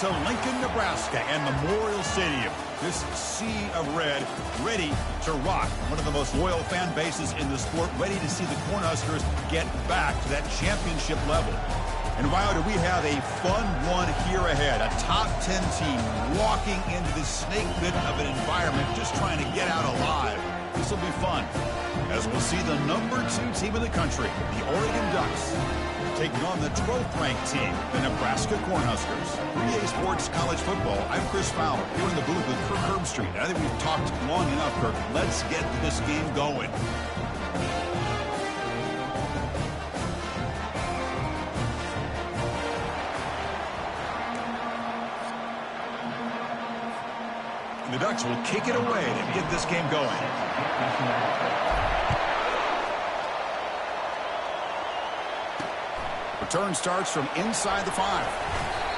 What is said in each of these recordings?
to Lincoln, Nebraska, and Memorial Stadium. This sea of red, ready to rock. One of the most loyal fan bases in the sport, ready to see the Cornhuskers get back to that championship level. And wow, do we have a fun one here ahead. A top 10 team walking into this snake pit of an environment, just trying to get out alive. This will be fun, as we'll see the #2 team in the country, the Oregon Ducks, taking on the 12th-ranked team, the Nebraska Cornhuskers. 3A Sports College Football, I'm Chris Fowler, here in the booth with Kirk Herbstreit. I think we've talked long enough, Kirk. Let's get this game going. The Ducks will kick it away to get this game going. Return starts from inside the 5.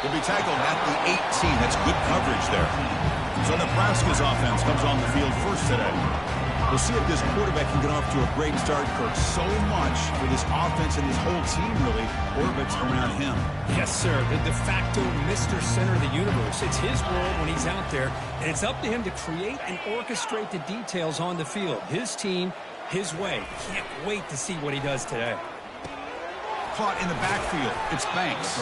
Will be tackled at the 18. That's good coverage there. So Nebraska's offense comes on the field first today. We'll see if this quarterback can get off to a great start, Kirk. So much for this offense and this whole team really orbits around him. Yes, sir. The de facto Mr. Center of the universe. It's his world when he's out there, and it's up to him to create and orchestrate the details on the field. His team, his way. Can't wait to see what he does today. Caught in the backfield. It's Banks.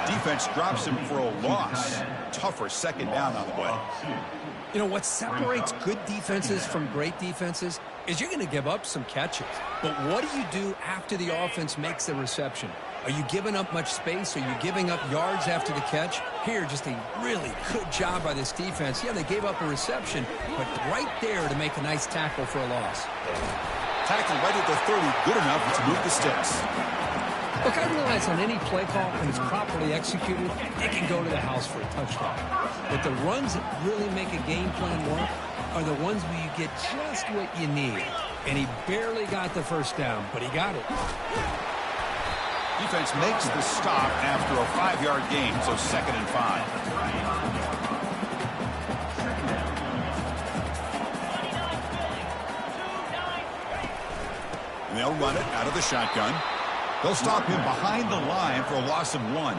Defense drops him for a loss. Tougher second down on the way. You know, what separates good defenses from great defenses is you're going to give up some catches. But what do you do after the offense makes the reception? Are you giving up much space? Are you giving up yards after the catch? Here, just a really good job by this defense. Yeah, they gave up a reception, but right there to make a nice tackle for a loss. Tackle right at the 30, good enough to move the sticks. Look, I realize on any play call, when it's properly executed, it can go to the house for a touchdown. But the runs that really make a game plan work are the ones where you get just what you need. And he barely got the first down, but he got it. Defense makes the stop after a 5-yard gain, so 2nd and 5. And they'll run it out of the shotgun. They'll stop him behind the line for a loss of 1.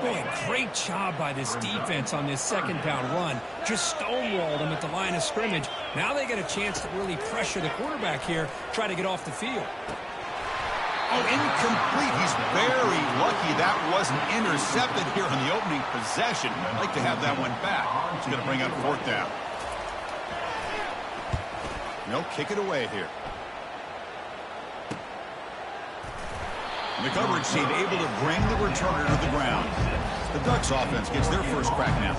Boy, great job by this defense on this 2nd down run. Just stonewalled him at the line of scrimmage. Now they get a chance to really pressure the quarterback here, try to get off the field. Oh, incomplete. He's very lucky that wasn't intercepted here on the opening possession. I'd like to have that one back. He's going to bring up 4th down. They'll kick it away here. The coverage team able to bring the returner to the ground. The Ducks offense gets their first crack now.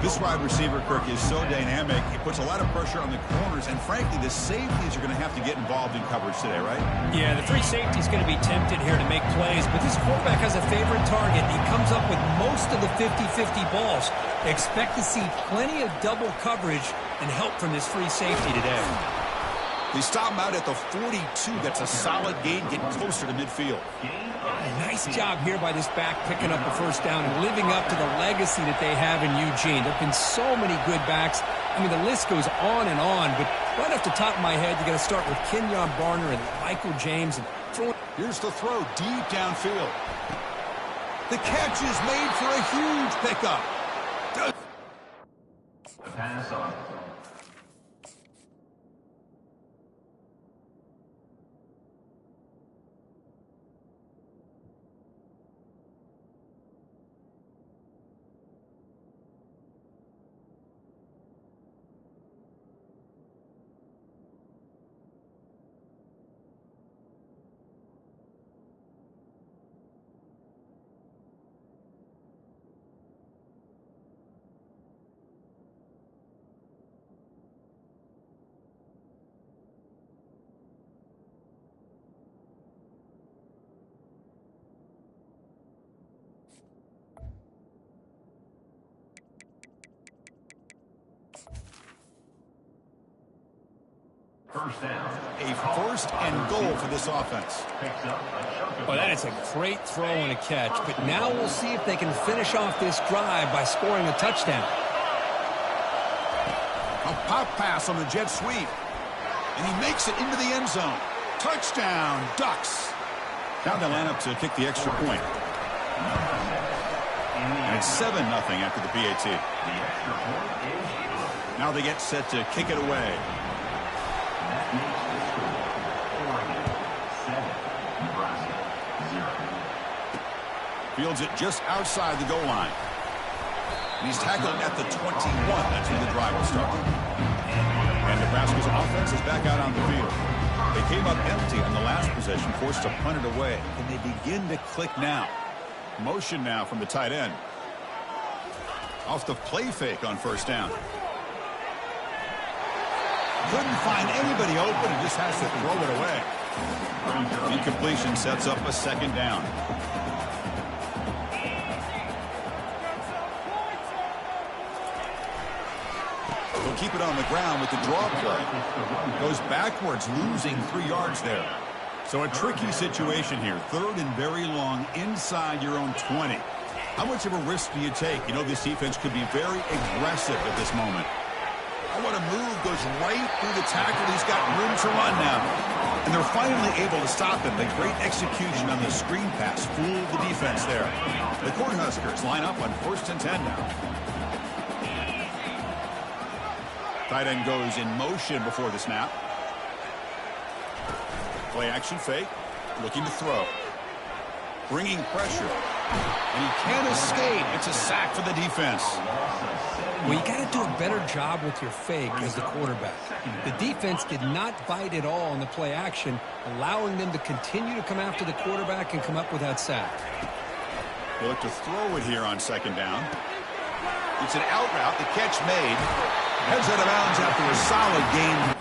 This wide receiver, Kirk, is so dynamic. He puts a lot of pressure on the corners, and frankly, the safeties are going to have to get involved in coverage today, right? Yeah, the free safety is going to be tempted here to make plays, but this quarterback has a favorite target. He comes up with most of the 50-50 balls. Expect to see plenty of double coverage and help from this free safety today. They stop him out at the 42. That's a solid gain, getting closer to midfield. Nice job here by this back, picking up the first down and living up to the legacy that they have in Eugene. There have been so many good backs. I mean, the list goes on and on, but right off the top of my head, you got to start with Kenyon Barner and Michael James. And here's the throw deep downfield. The catch is made for a huge pickup. Pass on. First down. A 1st and goal for this offense. Well, that is a great throw and a catch, but now we'll see if they can finish off this drive by scoring a touchdown. A pop pass on the jet sweep. And he makes it into the end zone. Touchdown, Ducks. Now they line up to kick the extra point. And It's 7-0 after the PAT. Now they get set to kick it away. Fields it just outside the goal line. And he's tackled at the 21. That's where the drive will start. And Nebraska's offense is back out on the field. They came up empty on the last possession, forced to punt it away. And they begin to click now. Motion now from the tight end. Off the play fake on first down. Couldn't find anybody open and just has to throw it away. Incompletion sets up a second down. He'll keep it on the ground with the draw play. Goes backwards, losing 3 yards there. So a tricky situation here. 3rd and very long inside your own 20. How much of a risk do you take? You know this defense could be very aggressive at this moment. Oh, what a move. Goes right through the tackle. He's got room to run now. And they're finally able to stop him. A great execution on the screen pass. Fooled the defense there. The Cornhuskers line up on 1st and 10 now. Tight end goes in motion before the snap. Play action fake. Looking to throw. Bringing pressure. And he can't escape. It's a sack for the defense. Well, you got to do a better job with your fake as the quarterback. The defense did not bite at all on the play action, allowing them to continue to come after the quarterback and come up with that sack. They look to throw it here on 2nd down. It's an out route. The catch made. Heads out of bounds after a solid game.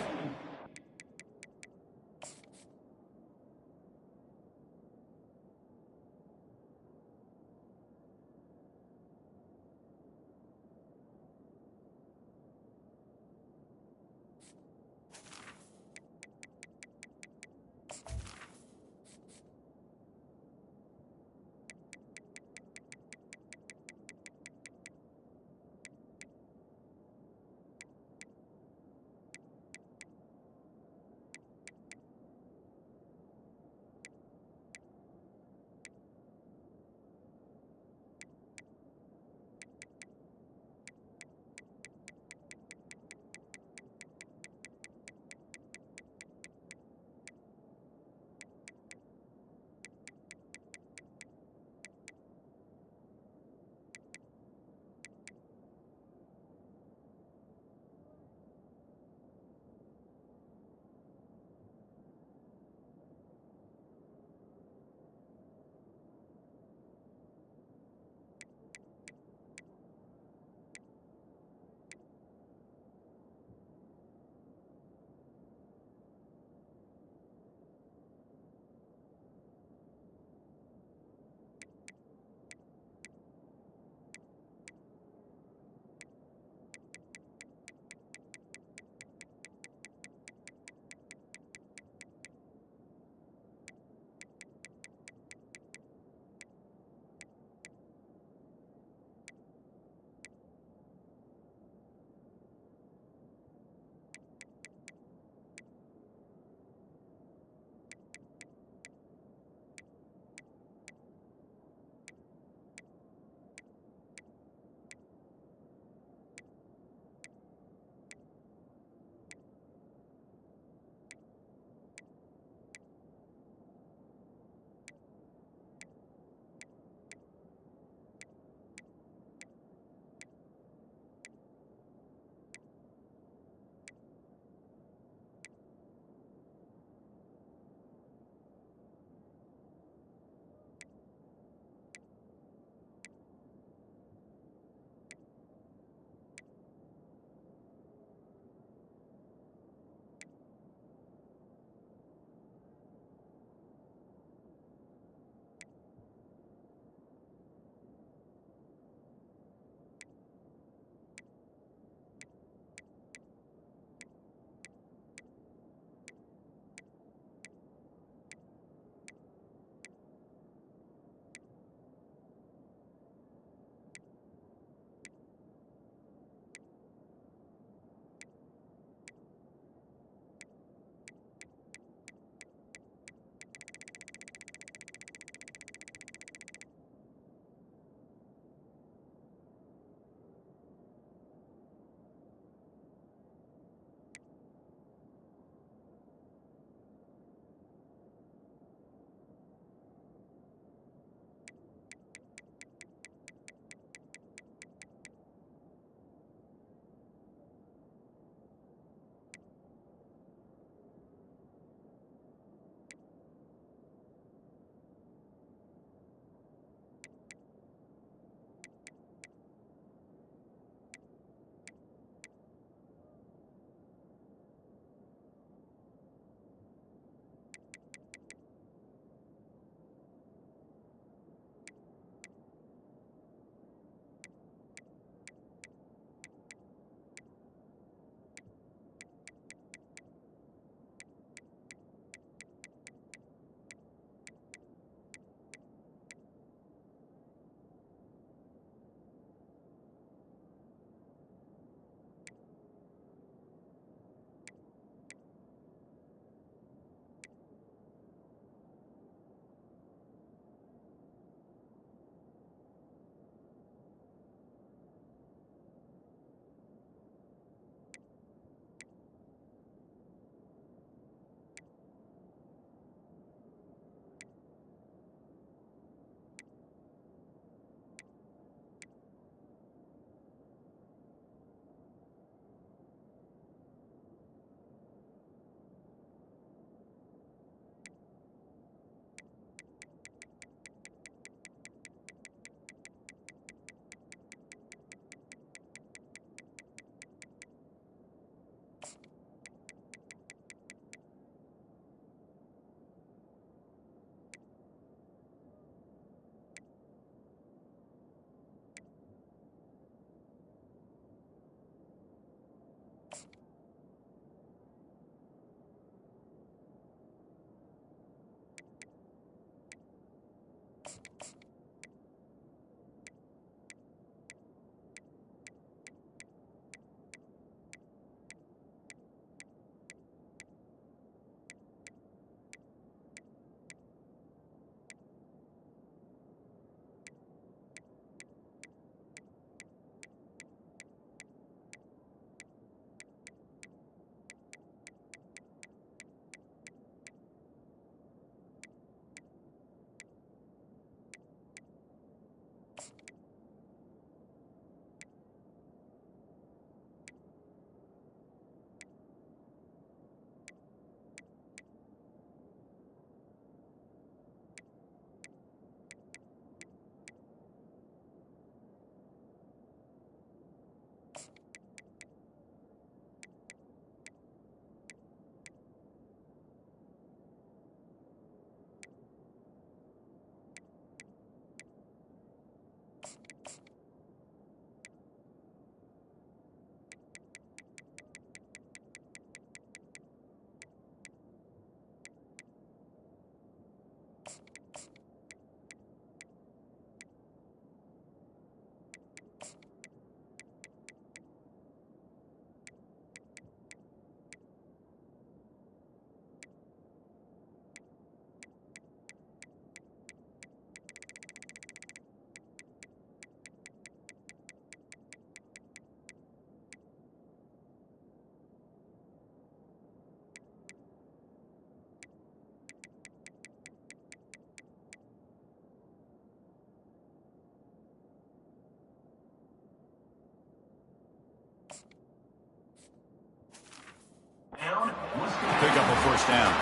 first down.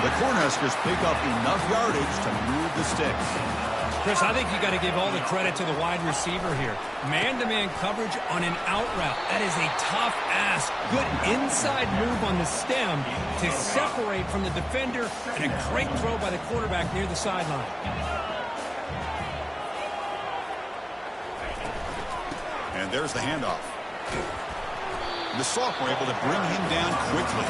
The Cornhuskers pick up enough yardage to move the sticks. Chris, I think you got to give all the credit to the wide receiver here. Man-to-man coverage on an out route. That is a tough ask. Good inside move on the stem to separate from the defender, and a great throw by the quarterback near the sideline. And there's the handoff. The sophomore able to bring him down quickly.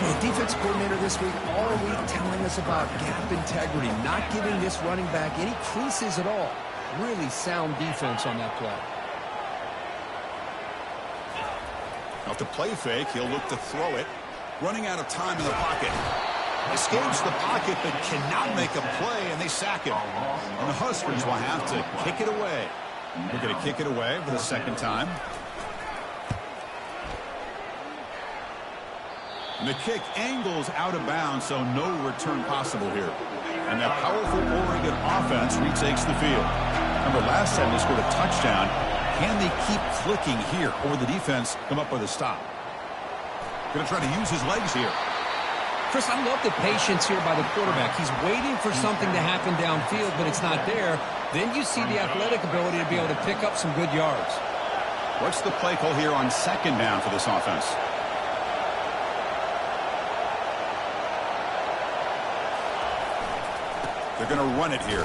The defense coordinator this week all week telling us about gap integrity, not giving this running back any creases at all. Really sound defense on that play. Off the play fake, he'll look to throw it. Running out of time in the pocket. Escapes the pocket but cannot make a play, and they sack him. And the Huskers will have to kick it away. We're going to kick it away for the second time. And the kick angles out of bounds, so no return possible here. And that powerful Oregon offense retakes the field. Remember, last time they scored a touchdown. Can they keep clicking here, or will the defense come up with a stop? Going to try to use his legs here. Chris, I love the patience here by the quarterback. He's waiting for something to happen downfield, but it's not there. Then you see the athletic ability to be able to pick up some good yards. What's the play call here on second down for this offense? They're going to run it here.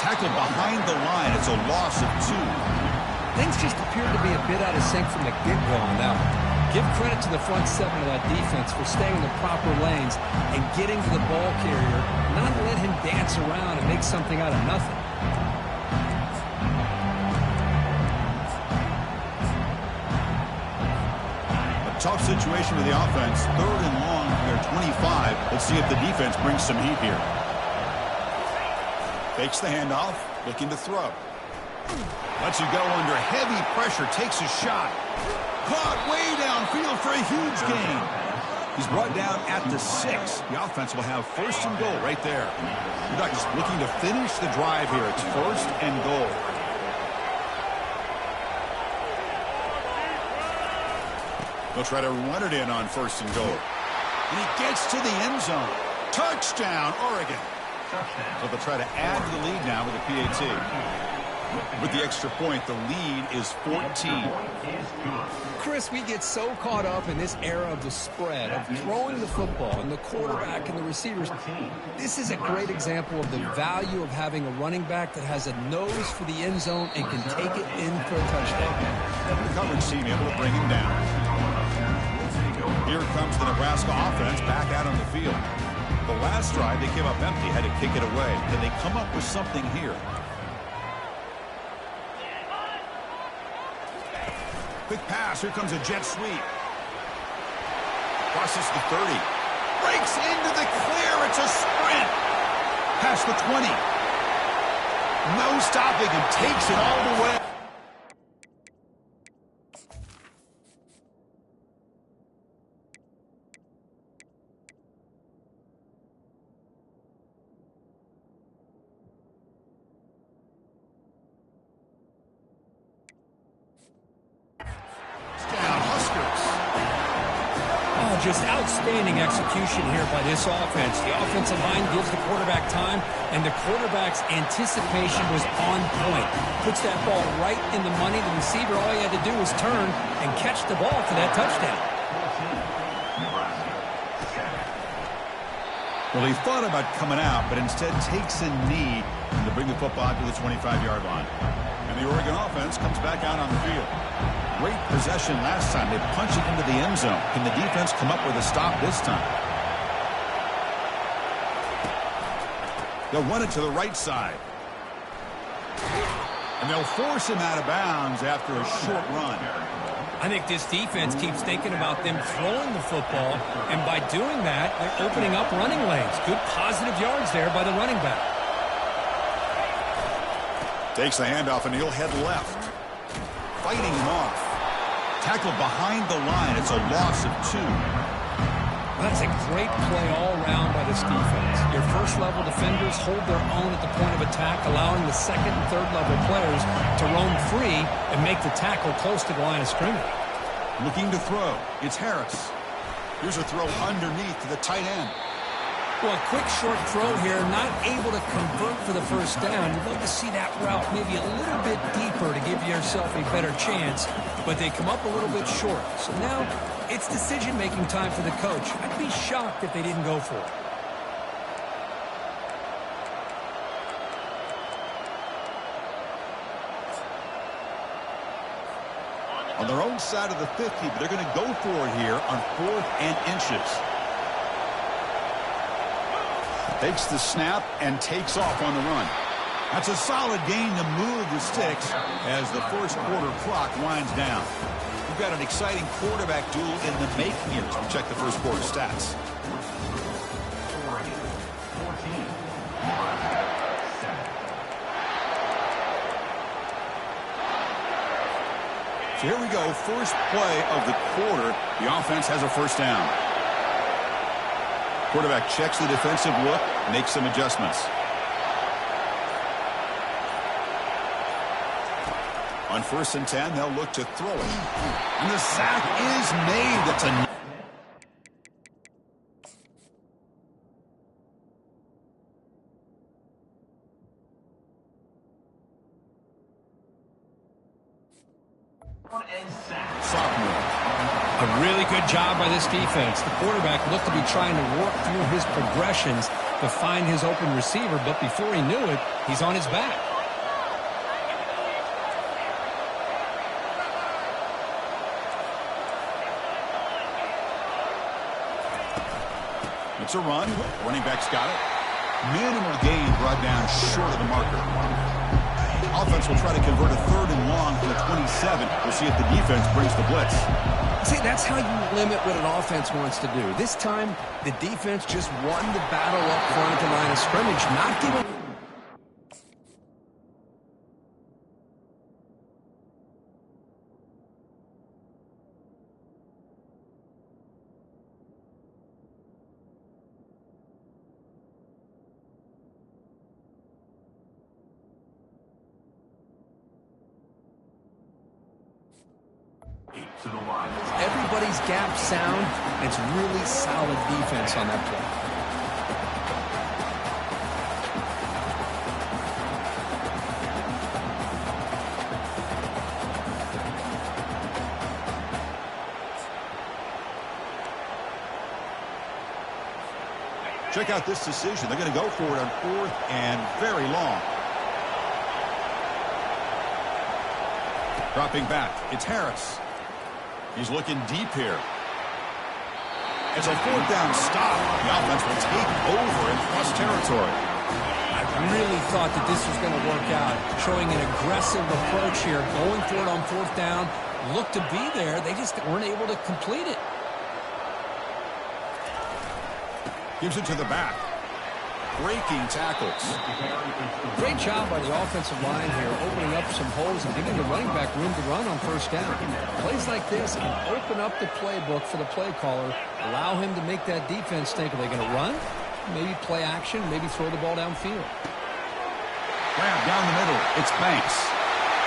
Tackled behind the line. It's a loss of 2. Things just appeared to be a bit out of sync from the get-go on that one. Give credit to the front seven of that defense for staying in the proper lanes and getting to the ball carrier, not let him dance around and make something out of nothing. A tough situation for the offense. 3rd and long from their 25. Let's see if the defense brings some heat here. Fakes the handoff, looking to throw. Lets you go under heavy pressure, takes a shot. Caught way downfield for a huge gain. He's brought down at the 6. The offense will have 1st and goal right there. The Ducks looking to finish the drive here. It's 1st and goal. They'll try to run it in on 1st and goal. And he gets to the end zone. Touchdown, Oregon. So they'll try to add to the lead now with a PAT. With the extra point, the lead is 14. Chris, we get so caught up in this era of the spread, of throwing the football and the quarterback and the receivers. This is a great example of the value of having a running back that has a nose for the end zone and can take it in for a touchdown. The coverage team able to bring him down. Here comes the Nebraska offense back out on the field. The last drive, they came up empty, had to kick it away. Can they come up with something here? Quick pass. Here comes a jet sweep. Crosses the 30. Breaks into the clear. It's a sprint. Past the 20. No stopping him. Takes it all the way. Just outstanding execution here by this offense. The offensive line gives the quarterback time, and the quarterback's anticipation was on point. Puts that ball right in the money. The receiver, all he had to do was turn and catch the ball for that touchdown. Well, he thought about coming out, but instead takes a knee to bring the football to the 25-yard line. And the Oregon offense comes back out on the field. Great possession last time. They punch it into the end zone. Can the defense come up with a stop this time? They'll run it to the right side. And they'll force him out of bounds after a short run. I think this defense keeps thinking about them throwing the football, and by doing that, they're opening up running lanes. Good positive yards there by the running back. Takes the handoff, and he'll head left. Fighting him off. Tackled behind the line. It's a loss of 2. That's a great play all around by this defense. Your first-level defenders hold their own at the point of attack, allowing the second and third-level players to roam free and make the tackle close to the line of scrimmage. Looking to throw. It's Harris. Here's a throw underneath to the tight end. Well, a quick short throw here, not able to convert for the first down. You'd love to see that route maybe a little bit deeper to give yourself a better chance, but they come up a little bit short. So now it's decision-making time for the coach. I'd be shocked if they didn't go for it. On their own side of the 50, but they're going to go for it here on 4th and inches. Takes the snap and takes off on the run. That's a solid gain to move the sticks as the first quarter clock winds down. We've got an exciting quarterback duel in the making here as we check the first quarter stats. So here we go, first play of the quarter. The offense has a first down. Quarterback checks the defensive look, makes some adjustments. On 1st and 10, they'll look to throw it. And the sack is made. That's a A really good job by this defense. The quarterback looked to be trying to work through his progressions to find his open receiver, but before he knew it, he's on his back. It's a run. Running back's got it. Minimal gain brought down short of the marker. Offense will try to convert a 3rd and long from the 27. We'll see if the defense brings the blitz. See, that's how you limit what an offense wants to do. This time, the defense just won the battle up front at the line of scrimmage, not giving... Everybody's gap sound. It's really solid defense on that play. Check out this decision. They're going to go for it on 4th and very long. Dropping back. It's Harris. He's looking deep here. It's a 4th down stop. The offense will take over in plus territory. I really thought that this was going to work out, showing an aggressive approach here, going for it on 4th down. Looked to be there. They just weren't able to complete it. Gives it to the back. Breaking tackles. Great job by the offensive line here, opening up some holes and giving the running back room to run on 1st down. Plays like this can open up the playbook for the play caller, allow him to make that defense think, are they going to run? Maybe play action, maybe throw the ball downfield. Grab down the middle. It's Banks.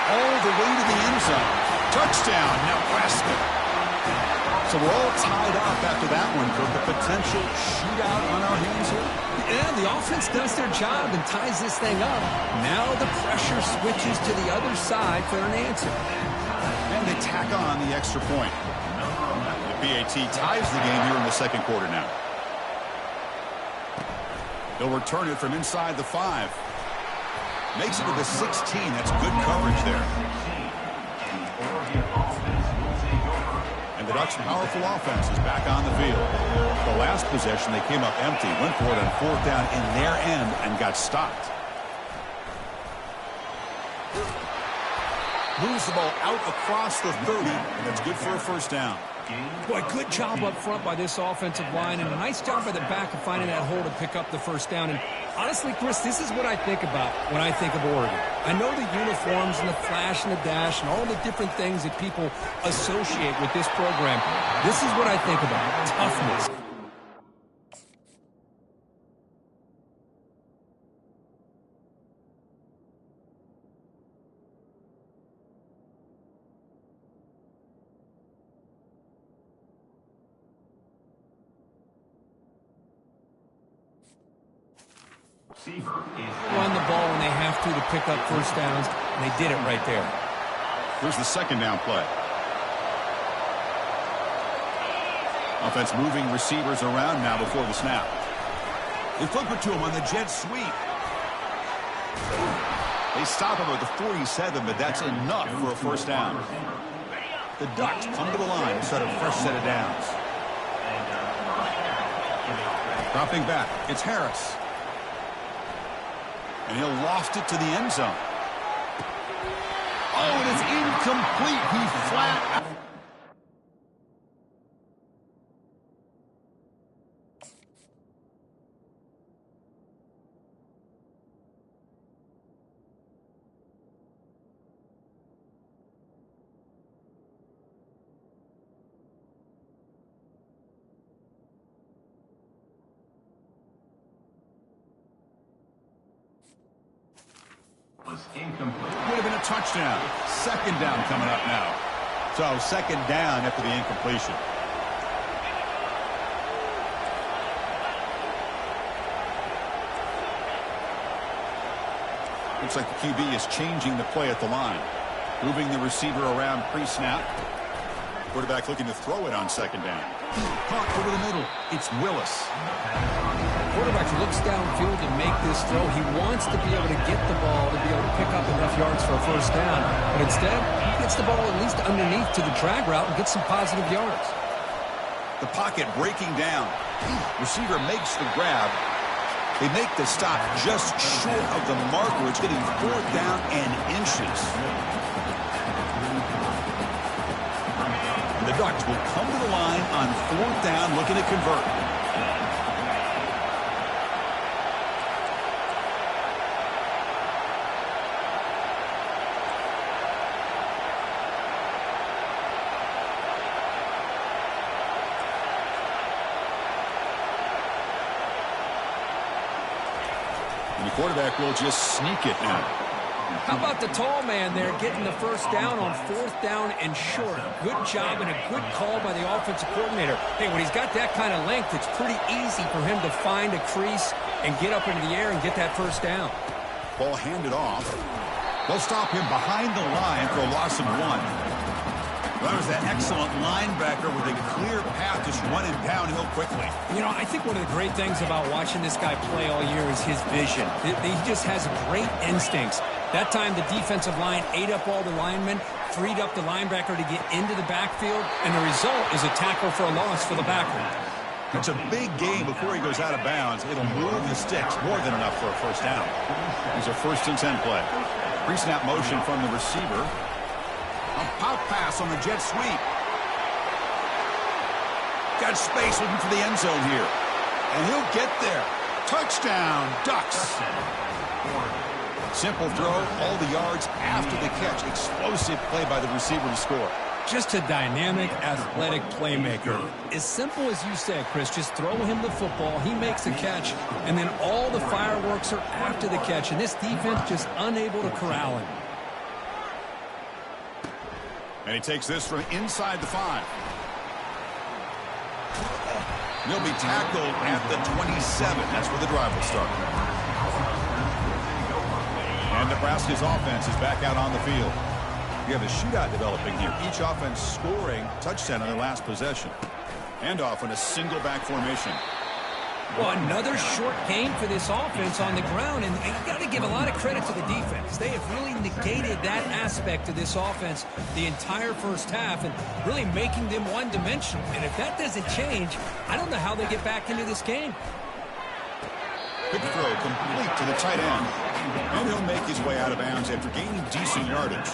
All the way to the end zone. Touchdown, Nebraska. So we're all tied up after that one, Kirk. A potential shootout on our hands here. Yeah, the offense does their job and ties this thing up. Now the pressure switches to the other side for an answer. And they tack on the extra point. The BAT ties the game here in the 2nd quarter now. They'll return it from inside the 5. Makes it to the 16. That's good coverage there. The Ducks' powerful offense is back on the field. The last possession, they came up empty, went for it on 4th down in their end, and got stopped. Moves the ball out across the 30, and that's good for a 1st down. Boy, good job up front by this offensive line, and a nice job by the back of finding that hole to pick up the 1st down. And honestly, Chris, this is what I think about when I think of Oregon. I know the uniforms and the flash and the dash and all the different things that people associate with this program. This is what I think about, toughness. Run the ball when they have to pick up first downs, and they did it right there. Here's the second down play. Offense moving receivers around now before the snap. They flip it to him on the jet sweep. They stop him at the 47, but that's enough for a first down. The Ducks come to the line and start a fresh set of downs. Dropping back, it's Harris. And he'll loft it to the end zone. Oh, it is incomplete. He flat. Incomplete. Would have been a touchdown. Second down coming up now. So second down after the incompletion. Looks like the QB is changing the play at the line. Moving the receiver around pre-snap. Quarterback looking to throw it on second down. Caught over the middle. It's Willis. Quarterback looks downfield to make this throw. He wants to be able to get the ball to be able to pick up enough yards for a first down. But instead, he gets the ball at least underneath to the drag route and gets some positive yards. The pocket breaking down. Receiver makes the grab. They make the stop just short of the marker. It's getting fourth down and inches. And the Ducks will come to the line on fourth down looking to convert. Quarterback will just sneak it now. How about the tall man there getting the first down on fourth down and short? Good job and a good call by the offensive coordinator. Hey, when he's got that kind of length, it's pretty easy for him to find a crease and get up into the air and get that first down. Ball handed off. They'll stop him behind the line for a loss of 1. That was that excellent linebacker with a clear path just running downhill quickly. You know, I think one of the great things about watching this guy play all year is his vision. He just has great instincts. That time, the defensive line ate up all the linemen, freed up the linebacker to get into the backfield, and the result is a tackle for a loss for the backer. It's a big game before he goes out of bounds. It'll move the sticks more than enough for a first down. It's a 1st and 10 play. Pre-snap motion from the receiver. A pop pass on the jet sweep. Got space looking for the end zone here. And he'll get there. Touchdown, Ducks. Simple throw, all the yards after the catch. Explosive play by the receiver to score. Just a dynamic, athletic playmaker. As simple as you said, Chris, just throw him the football, he makes a catch, and then all the fireworks are after the catch, and this defense just unable to corral him. And he takes this from inside the 5. He'll be tackled at the 27. That's where the drive will start. And Nebraska's offense is back out on the field. We have a shootout developing here. Each offense scoring touchdown on their last possession. And off in a single back formation. Well, another short game for this offense on the ground, and you got to give a lot of credit to the defense. They have really negated that aspect of this offense the entire first half and really making them one-dimensional. And if that doesn't change, I don't know how they get back into this game. Quick throw complete to the tight end. And he'll make his way out of bounds after gaining decent yardage.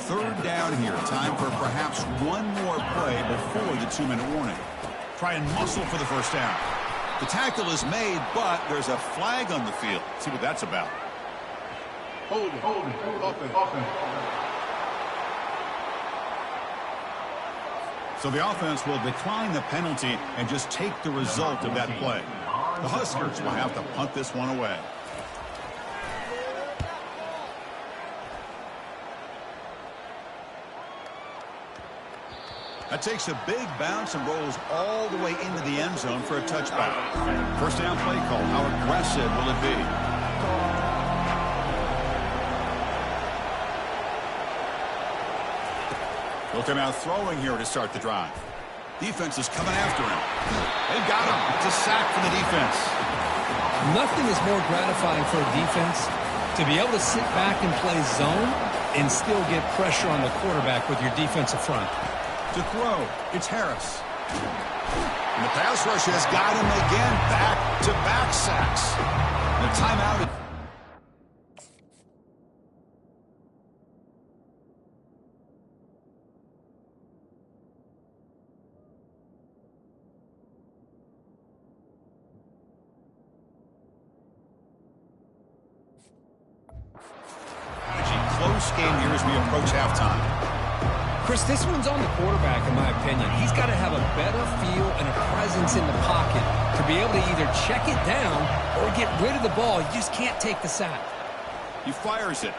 Third down here. Time for perhaps one more play before the 2-minute warning. Try and muscle for the first down. The tackle is made, but there's a flag on the field. Let's see what that's about. Hold it. Offense. So the offense will decline the penalty and just take the result of that play. The Huskers will have to punt this one away. That takes a big bounce and rolls all the way into the end zone for a touchback. First down play call. How aggressive will it be? He'll come out throwing here to start the drive. Defense is coming after him. They've got him. It's a sack for the defense. Nothing is more gratifying for a defense to be able to sit back and play zone and still get pressure on the quarterback with your defensive front. To throw, it's Harris. And the pass rush has got him again. Back-to-back sacks. The timeout. Close game here as we approach halftime. Chris, this one's on the quarterback, in my opinion. He's got to have a better feel and a presence in the pocket to be able to either check it down or get rid of the ball. You just can't take the sack. He fires it,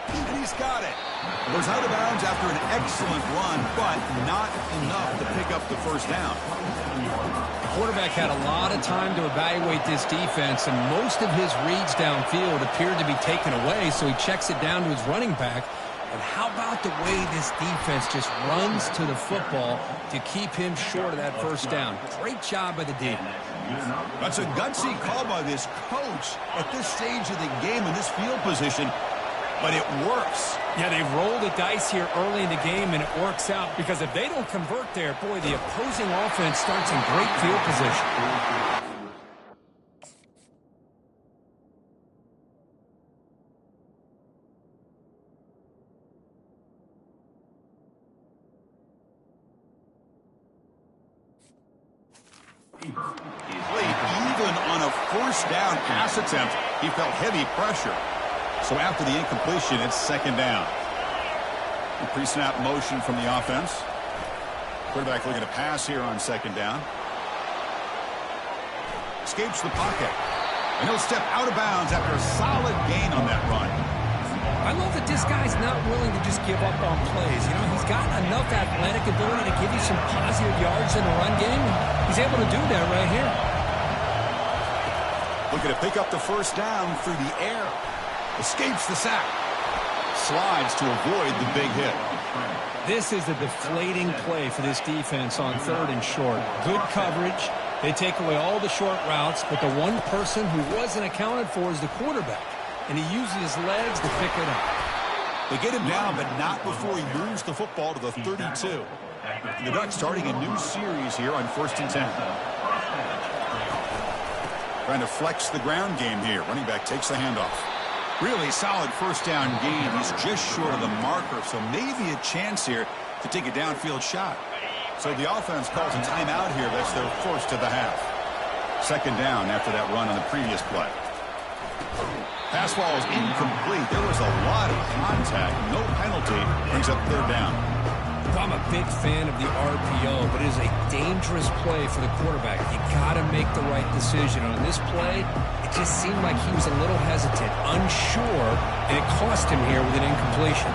and he's got it. Goes out of bounds after an excellent run, but not enough to pick up the first down. The quarterback had a lot of time to evaluate this defense, and most of his reads downfield appeared to be taken away, so he checks it down to his running back. And how about the way this defense just runs to the football to keep him short of that first down? Great job by the D. That's a gutsy call by this coach at this stage of the game in this field position, but it works. Yeah, they roll the dice here early in the game, and it works out because if they don't convert there, boy, the opposing offense starts in great field position. Even on a first down pass attempt, he felt heavy pressure. So after the incompletion, it's second down. The pre-snap motion from the offense. Quarterback looking to pass here on second down. Escapes the pocket. And he'll step out of bounds after a solid gain on that run. I love that this guy's not willing to just give up on plays. You know, he's got enough athletic ability to give you some positive yards in the run game. He's able to do that right here. Looking to pick up the first down through the air. Escapes the sack. Slides to avoid the big hit. This is a deflating play for this defense on third and short. Good coverage. They take away all the short routes, but the one person who wasn't accounted for is the quarterback. And he uses his legs to pick it up. They get him down, but not before he moves the football to the 32. The Ducks starting a new series here on 1st and 10. Trying to flex the ground game here. Running back takes the handoff. Really solid first down gain. He's just short of the marker, so maybe a chance here to take a downfield shot. So the offense calls a timeout here. That's their first of the half. Second down after that run on the previous play. Pass ball is incomplete. There was a lot of contact. No penalty. Brings up third down. I'm a big fan of the RPO, but it is a dangerous play for the quarterback. You got to make the right decision. On this play, it just seemed like he was a little hesitant, unsure, and it cost him here with an incompletion.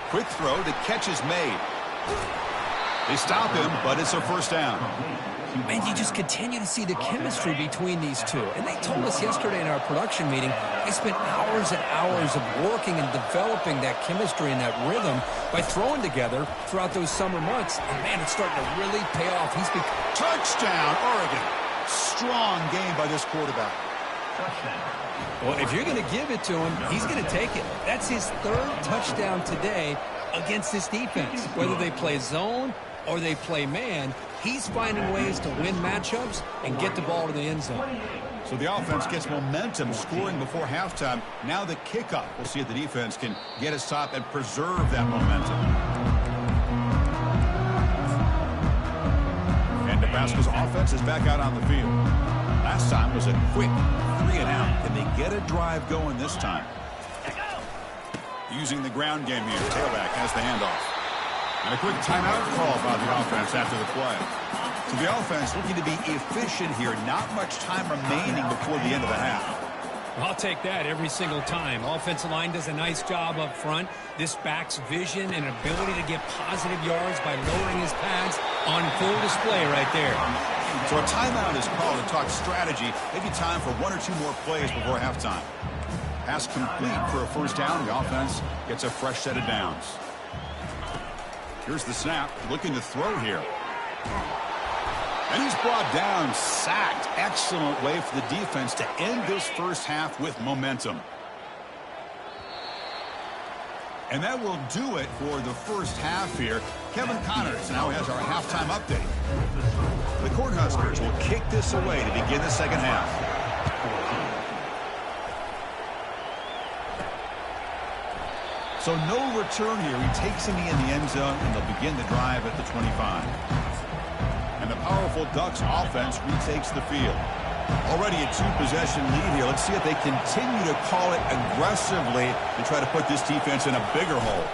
Quick throw, the catch is made. They stop him, but it's a first down. And you just continue to see the chemistry between these two. And they told us yesterday in our production meeting, they spent hours and hours of working and developing that chemistry and that rhythm by throwing together throughout those summer months. And, man, it's starting to really pay off. Touchdown, Oregon. Strong game by this quarterback. Well, if you're going to give it to him, he's going to take it. That's his third touchdown today against this defense. Whether they play zone or they play man, he's finding ways to win matchups and get the ball to the end zone. So the offense gets momentum, scoring before halftime. Now the kickoff. We'll see if the defense can get a stop and preserve that momentum. And Nebraska's offense is back out on the field. Last time was a quick 3-and-out. Can they get a drive going this time? Using the ground game here. Tailback has the handoff. And a quick timeout call by the offense after the play. So the offense looking to be efficient here. Not much time remaining before the end of the half. I'll take that every single time. Offensive line does a nice job up front. This back's vision and ability to get positive yards by lowering his pads on full display right there. So a timeout is called to talk strategy. Maybe time for one or two more plays before halftime. Pass complete for a first down. The offense gets a fresh set of downs. Here's the snap. Looking to throw here. And he's brought down, sacked. Excellent way for the defense to end this first half with momentum. And that will do it for the first half here. Kevin Connors now has our halftime update. The Cornhuskers will kick this away to begin the second half. So no return here. He takes him in the end zone, and they'll begin the drive at the 25. And the powerful Ducks offense retakes the field. Already a two-possession lead here. Let's see if they continue to call it aggressively to try to put this defense in a bigger hole.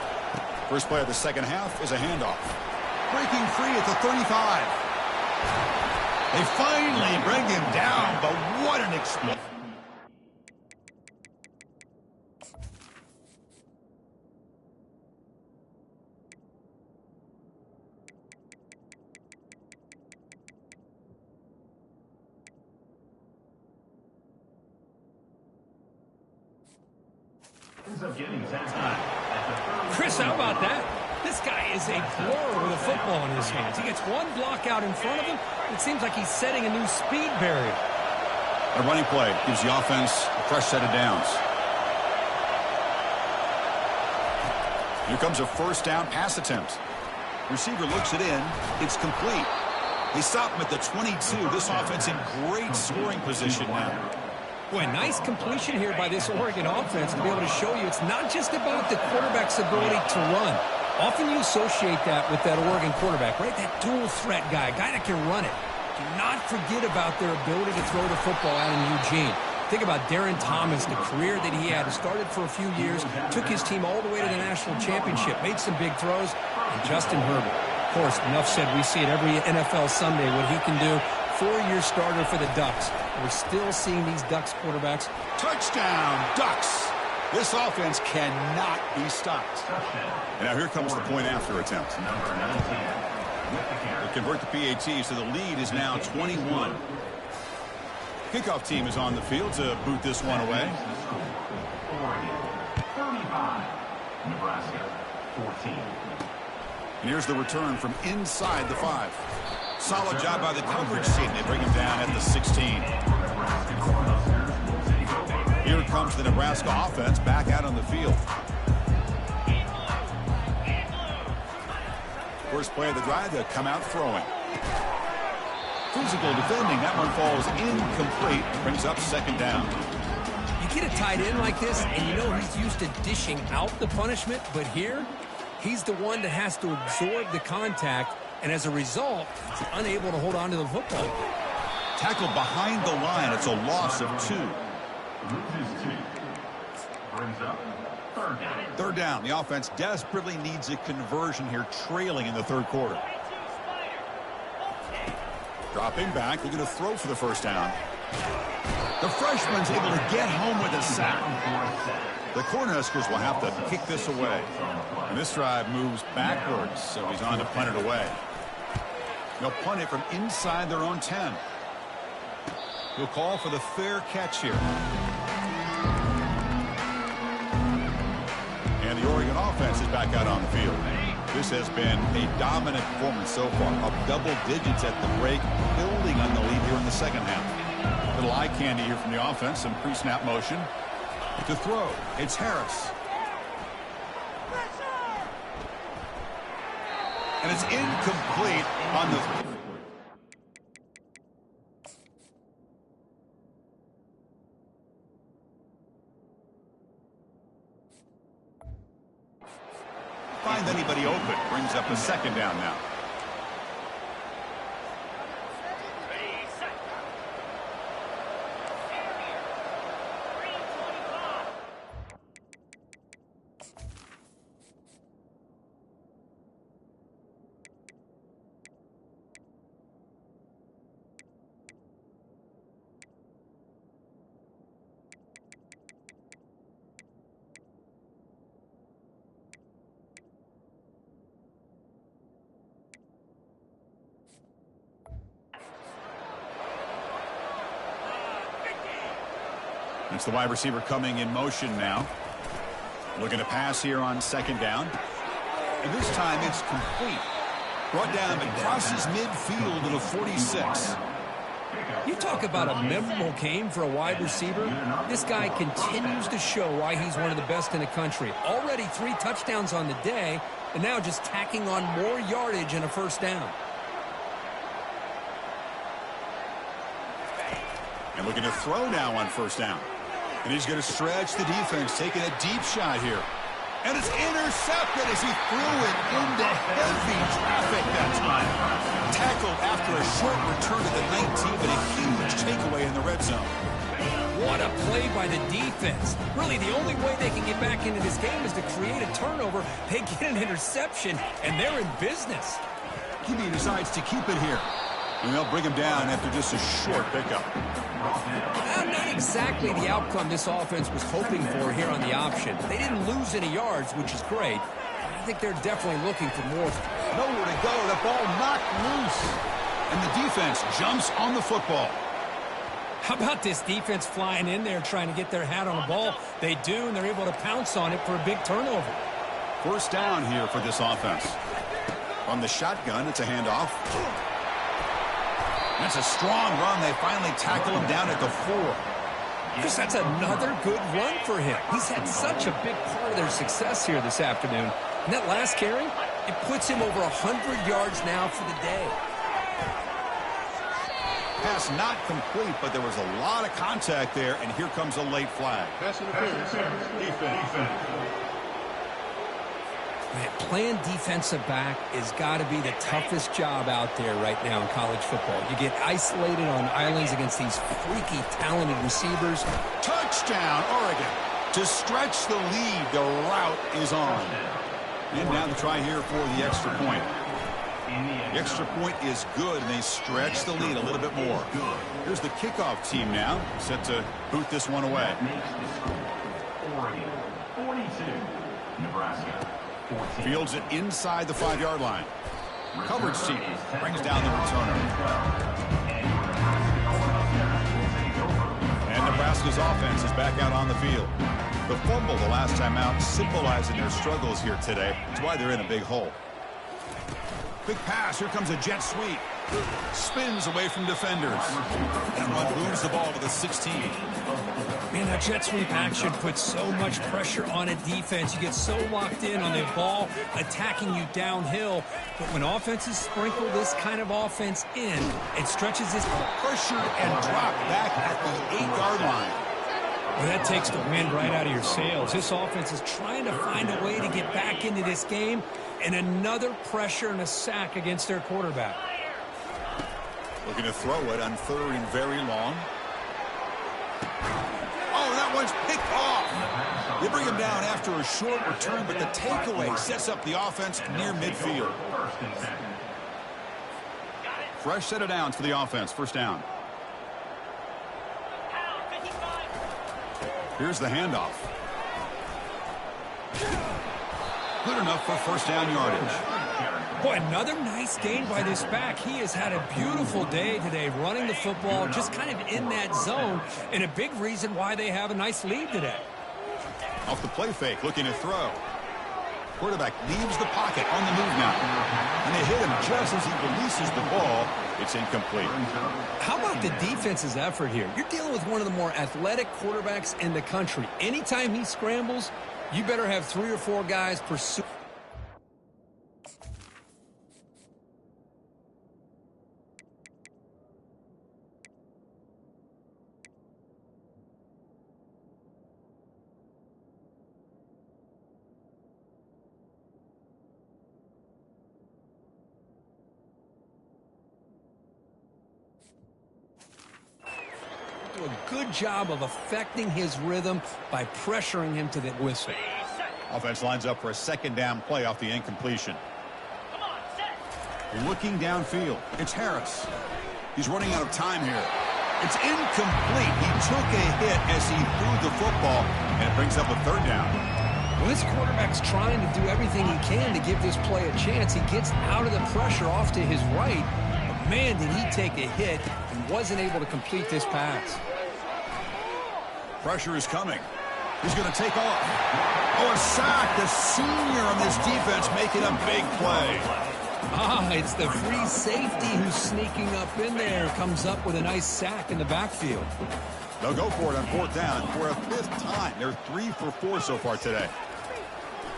First play of the second half is a handoff. Breaking free at the 35. They finally bring him down, but what an explosion. Chris, how about that? This guy is a blower with a football in his hands. He gets one block out in front of him. It seems like he's setting a new speed barrier. A running play gives the offense a fresh set of downs. Here comes a first down pass attempt. Receiver looks it in. It's complete. They stop him at the 22. This offense in great scoring position now. Boy, nice completion here by this Oregon offense to be able to show you it's not just about the quarterback's ability to run. Often you associate that with that Oregon quarterback, right? That dual threat guy, a guy that can run it. Do not forget about their ability to throw the football out in Eugene. Think about Darren Thomas, the career that he had. Started for a few years, took his team all the way to the national championship, made some big throws, and Justin Herbert. Of course, enough said, we see it every NFL Sunday what he can do. 4-year starter for the Ducks. We're still seeing these Ducks quarterbacks. Touchdown, Ducks! This offense cannot be stopped. And now here comes the point after attempt. They convert the PAT, so the lead is now 21. Kickoff team is on the field to boot this one away. 35, Nebraska, 14. And here's the return from inside the 5. Solid job by the coverage team. They bring him down at the 16. Here comes the Nebraska offense back out on the field. First play of the drive, they'll come out throwing. Physical defending. That one falls incomplete. Brings up second down. You get a tight end like this, and you know he's used to dishing out the punishment, but here, he's the one that has to absorb the contact, and as a result, he's unable to hold on to the football. Tackled behind the line. It's a loss of 2. Brings up third down. Third down. The offense desperately needs a conversion here, trailing in the third quarter. Dropping back, looking to throw for the first down. The freshman's able to get home with a sack. The Cornhuskers will have to kick this away. And this drive moves backwards, so he's on to punt it away. They'll punt it from inside their own 10. He'll call for the fair catch here. And the Oregon offense is back out on the field. This has been a dominant performance so far, up double digits at the break, building on the lead here in the second half. Little eye candy here from the offense, some pre-snap motion. To throw, it's Harris. And it's incomplete on the... Find anybody open. Brings up a second down now. It's the wide receiver coming in motion now. Looking to pass here on second down. And this time it's complete. Brought down and crosses midfield to the 46. You talk about a memorable game for a wide receiver. This guy continues to show why he's one of the best in the country. Already 3 touchdowns on the day, and now just tacking on more yardage and a first down. And looking to throw now on first down. And he's going to stretch the defense, taking a deep shot here. And it's intercepted as he threw it into heavy traffic that time. Tackled after a short return to the 19, but a huge takeaway in the red zone. What a play by the defense. Really, the only way they can get back into this game is to create a turnover. They get an interception, and they're in business. He decides to keep it here. And they'll bring him down after just a short pickup. Not exactly the outcome this offense was hoping for here on the option. They didn't lose any yards, which is great. I think they're definitely looking for more. Nowhere to go. The ball knocked loose. And the defense jumps on the football. How about this defense flying in there trying to get their hat on the ball? They do, and they're able to pounce on it for a big turnover. First down here for this offense. From the shotgun, it's a handoff. That's a strong run. They finally tackle him down at the 4. Chris, that's another good run for him. He's had such a big part of their success here this afternoon. And that last carry, it puts him over 100 yards now for the day. Pass not complete, but there was a lot of contact there, and here comes a late flag. Pass interference. Defense. Man, playing defensive back has got to be the toughest job out there right now in college football. You get isolated on islands against these freaky, talented receivers. Touchdown, Oregon. To stretch the lead, the route is on. And now the try here for the extra point. The extra point is good, and they stretch the lead a little bit more. Here's the kickoff team now, set to boot this one away. Oregon, 42. Nebraska, 14. Fields it inside the 5-yard line. Coverage team brings down the returner. And Nebraska's offense is back out on the field. The fumble the last time out symbolizing their struggles here today. That's why they're in a big hole. Big pass. Here comes a jet sweep. Spins away from defenders. That run moves the ball to the 16. Man, that jet sweep action puts so much pressure on a defense. You get so locked in on the ball attacking you downhill. But when offenses sprinkle this kind of offense in, it stretches this Pressured and dropped back at the 8-yard line. Well, that takes the wind right out of your sails. This offense is trying to find a way to get back into this game, and another pressure and a sack against their quarterback. Looking to throw it on 3rd and very long. Oh, that one's picked off. They bring him down after a short return, but the takeaway sets up the offense near midfield. Fresh set of downs for the offense. First down. Here's the handoff. Good enough for first down yardage. Boy, another nice gain by this back. He has had a beautiful day today running the football, just kind of in that zone, and a big reason why they have a nice lead today. Off the play fake, looking to throw. Quarterback leaves the pocket on the move now. And they hit him just as he releases the ball. It's incomplete. How about the defense's effort here? You're dealing with one of the more athletic quarterbacks in the country. Anytime he scrambles, you better have 3 or 4 guys pursue. A good job of affecting his rhythm by pressuring him to the whistle. Offense lines up for a second down play off the incompletion. Looking downfield, it's Harris. He's running out of time here. It's incomplete. He took a hit as he threw the football, and it brings up a 3rd down. Well, this quarterback's trying to do everything he can to give this play a chance. He gets out of the pressure off to his right, but man, did he take a hit and wasn't able to complete this pass. Pressure is coming. He's going to take off. Oh, a sack. The senior on this defense making a big play. It's the free safety who's sneaking up in there. Comes up with a nice sack in the backfield. They'll go for it on 4th down for a 5th time. They're 3 for 4 so far today.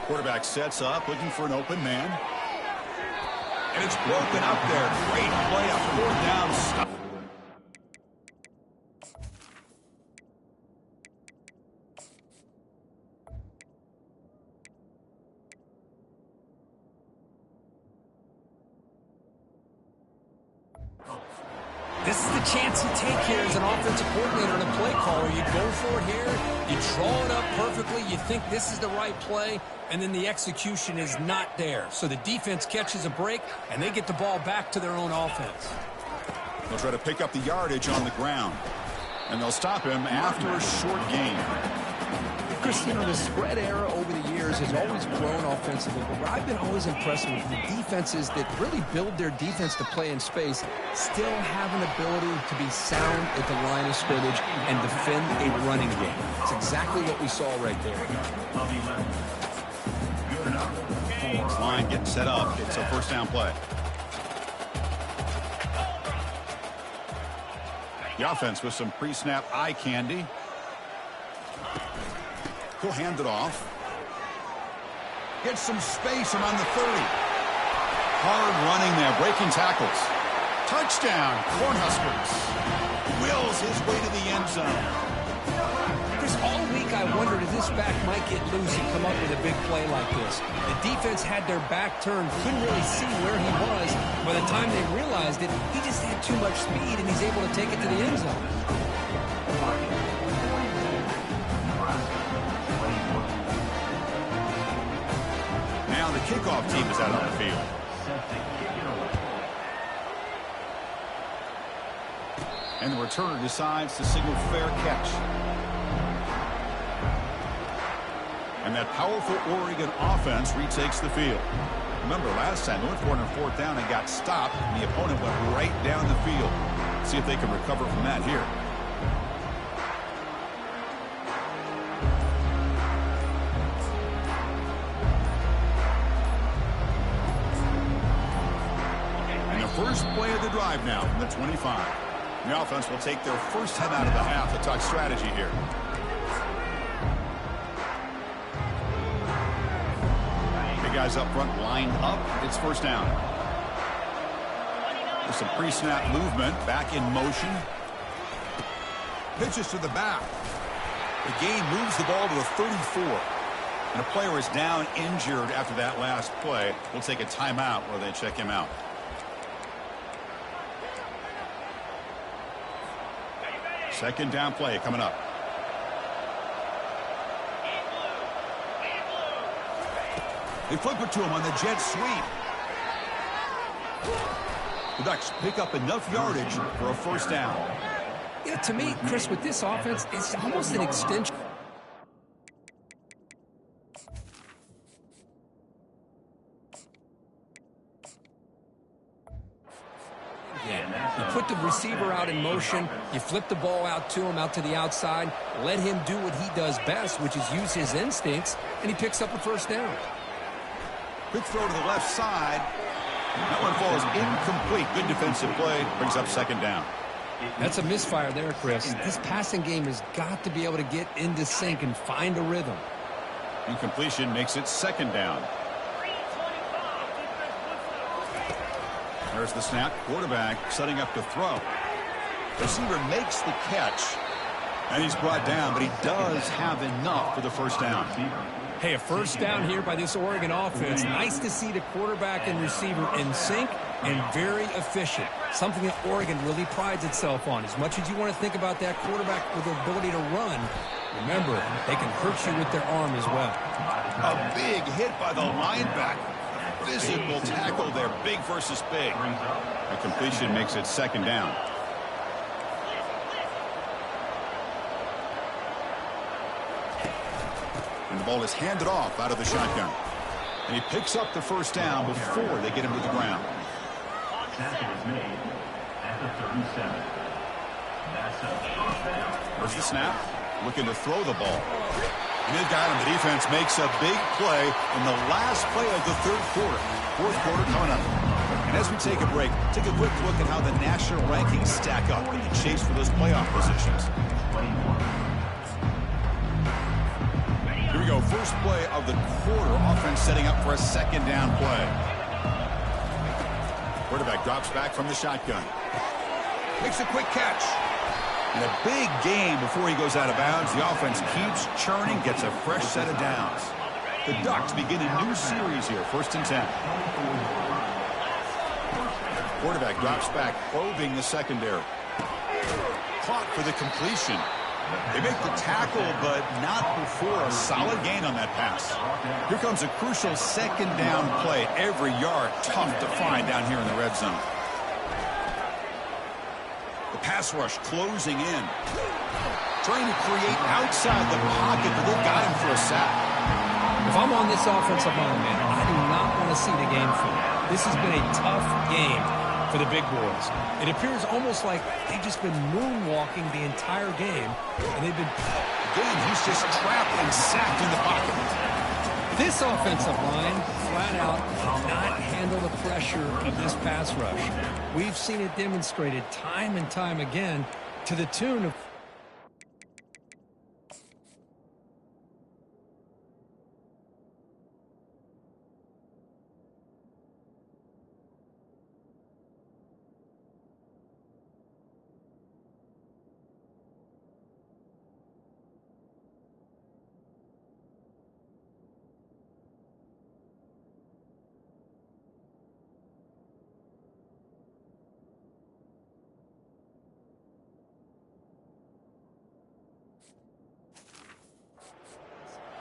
Quarterback sets up, looking for an open man. And it's broken up there. Great play on 4th down. Stop. This is the chance you take here as an offensive coordinator and a play caller. You go for it here, you draw it up perfectly, you think this is the right play, and then the execution is not there. So the defense catches a break, and they get the ball back to their own offense. They'll try to pick up the yardage on the ground, and they'll stop him after a short gain. Chris, you know, the spread era over the years has always grown offensively, but what I've been always impressed with the defenses that really build their defense to play in space still have an ability to be sound at the line of scrimmage and defend a running game. It's exactly what we saw right there. Line getting set up. It's a 1st down play. The offense with some pre-snap eye candy. He'll hand it off. Gets some space around the 30. Hard running there, breaking tackles. Touchdown, Cornhuskers. Wills his way to the end zone. Chris, all week I wondered if this back might get loose and come up with a big play like this. The defense had their back turned, couldn't really see where he was. By the time they realized it, he just had too much speed, and he's able to take it to the end zone. Now the kickoff team is out on the field. And the returner decides to signal fair catch. And that powerful Oregon offense retakes the field. Remember, last time they went for it on 4th down and got stopped, and the opponent went right down the field. See if they can recover from that here. First play of the drive now from the 25. The offense will take their first time out of the half to talk strategy here. The guys up front lined up. It's 1st down. With some pre-snap movement, back in motion. Pitches to the back. The game moves the ball to the 34. And a player is down injured after that last play. We'll take a timeout where they check him out. Second down play coming up. They flip it to him on the jet sweep. The Ducks pick up enough yardage for a 1st down. Yeah, to me, Chris, with this offense, it's almost an extension. You put the receiver out in motion, you flip the ball out to him, out to the outside, let him do what he does best, which is use his instincts, and he picks up a 1st down. Quick throw to the left side. That one falls incomplete. Good defensive play. Brings up 2nd down. That's a misfire there, Chris. This passing game has got to be able to get into sync and find a rhythm. Incompletion makes it 2nd down. There's the snap. Quarterback setting up to throw. Receiver makes the catch. And he's brought down, but he does have enough for the 1st down. Hey, a 1st down here by this Oregon offense. Nice to see the quarterback and receiver in sync and very efficient. Something that Oregon really prides itself on. As much as you want to think about that quarterback with the ability to run, remember, they can hurt you with their arm as well. A big hit by the linebacker. Physical tackle there, big versus big. A completion makes it 2nd down. And the ball is handed off out of the shotgun. And he picks up the 1st down before they get him to the ground. Tackle is made at the 37. That's a 1st down. There's the snap. looking to throw the ball. And they've got him. The defense makes a big play in the last play of the third quarter. Fourth quarter coming up. And as we take a break, take a quick look at how the national rankings stack up in the chase for those playoff positions. Here we go. First play of the quarter. Offense setting up for a second down play. Quarterback drops back from the shotgun. Makes a quick catch. And a big game before he goes out of bounds. The offense keeps churning, gets a fresh set of downs. The Ducks begin a new series here, 1st and 10. Quarterback drops back, probing the secondary. Caught for the completion. They make the tackle, but not before a solid gain on that pass. Here comes a crucial second down play. Every yard tough to find down here in the red zone. The pass rush closing in. Trying to create outside the pocket, but they got him for a sack. If I'm on this offensive line, man, I do not want to see the game film. This has been a tough game for the big boys. It appears almost like they've just been moonwalking the entire game, and they've been... Again, he's just trapped and sacked in the pocket. This offensive line, flat out, cannot handle the pressure of this pass rush. We've seen it demonstrated time and time again to the tune of...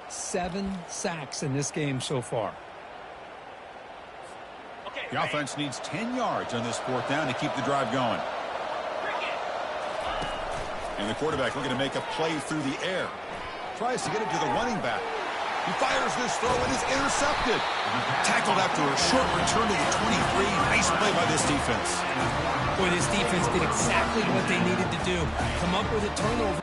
Seven sacks in this game so far. The offense needs 10 yards on this 4th down to keep the drive going. And the quarterback looking to make a play through the air. Tries to get it to the running back. He fires this throw and is intercepted. Tackled after a short return to the 23. Nice play by this defense. Boy, this defense did exactly what they needed to do. Come up with a turnover.